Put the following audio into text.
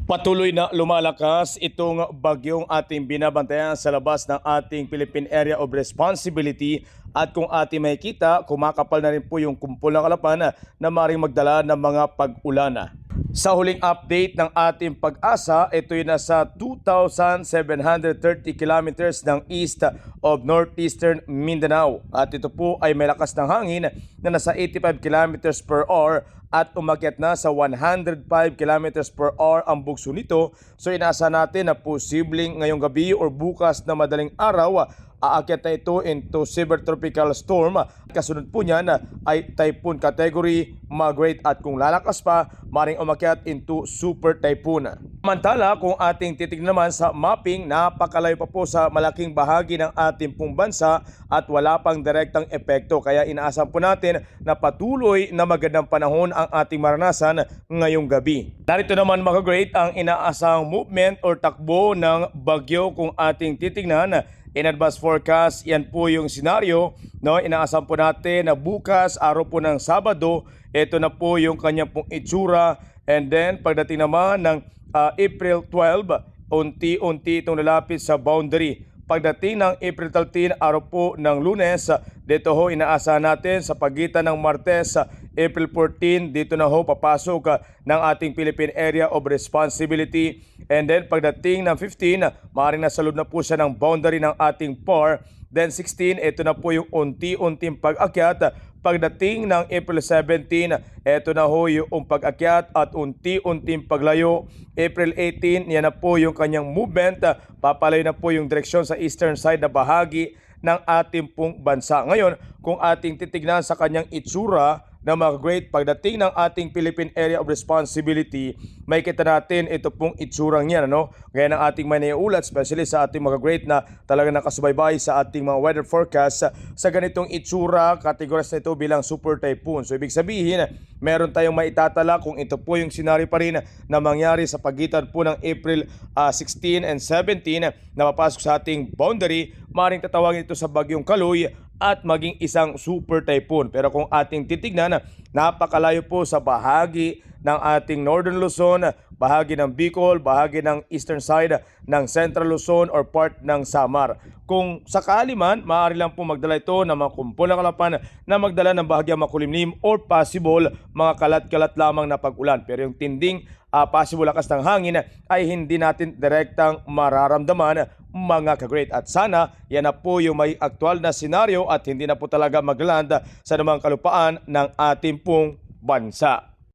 Patuloy na lumalakas itong bagyong ating binabantayan sa labas ng ating Philippine Area of Responsibility at kung ating makikita, kumakapal na rin po yung kumpol ng kalapan na maaaring magdala ng mga pag-ulan. Sa huling update ng ating pag-asa, ito ay nasa 2,730 kilometers ng east of northeastern Mindanao. At ito po ay may lakas ng hangin na nasa 85 kilometers per hour at umakyat na sa 105 kilometers per hour ang bugso nito. So inasa natin na posibleng ngayong gabi or bukas na madaling araw aakyat na ito into severe tropical storm. Kasunod po niyan ay typhoon category, moderate at kung lalakas pa, maring umakyat into super typhoon. Samantala, kung ating titignan naman sa mapping, napakalayo pa po sa malaking bahagi ng ating pong bansa at wala pang direktang epekto. Kaya inaasahan po natin na patuloy na magandang panahon ang ating maranasan ngayong gabi. Narito naman mga great ang inaasahang movement or takbo ng bagyo kung ating titignan. In advance forecast, yan po yung senaryo. No? Inaasahan po natin na bukas, araw po ng Sabado, ito na po yung kanyang pong itsura. And then pagdating naman ng April 12, unti-unti itong lalapit sa boundary. Pagdating ng April 13, araw po ng Lunes, dito ho inaasahan natin sa pagitan ng Martes, April 14, dito na ho papasok ng ating Philippine Area of Responsibility. And then pagdating ng 15, maaaring nasa loob na po siya ng boundary ng ating PAR. Then 16, ito na po yung unti-unting pag-akyat. Pagdating ng April 17, ito na ho yung pag-akyat at unti-unting paglayo. April 18, yan na po yung kanyang movement. Papalayo na po yung direksyon sa eastern side na bahagi ng ating pong bansa. Ngayon, kung ating titignan sa kanyang itsura, na mga great pagdating ng ating Philippine Area of Responsibility, may kita natin ito pong itsurang yan. Gaya ng ating maniulat, especially sa ating mga great na talaga nakasubaybay sa ating mga weather forecast, sa ganitong itsura, categories na ito bilang super typhoon. So ibig sabihin, meron tayong maitatala kung ito po yung senaryo pa rin na mangyari sa pagitan po ng April 16 and 17 na papasok sa ating boundary, maaaring tatawagin ito sa bagyong Kaloy at maging isang super typhoon. Pero kung ating titignan, napakalayo po sa bahagi ng ating Northern Luzon, bahagi ng Bicol, bahagi ng eastern side ng Central Luzon or part ng Samar. Kung sakali man, maaari lang po magdala ito ng mga kumpol ng kalapan na magdala ng bahagyang makulimlim or possible mga kalat-kalat lamang na pag-ulan. Pero yung tinding possible lakas ng hangin ay hindi natin direktang mararamdaman mga ka-great. At sana yan na po yung may aktual na senaryo at hindi na po talaga magland sa namang kalupaan ng ating pong bansa.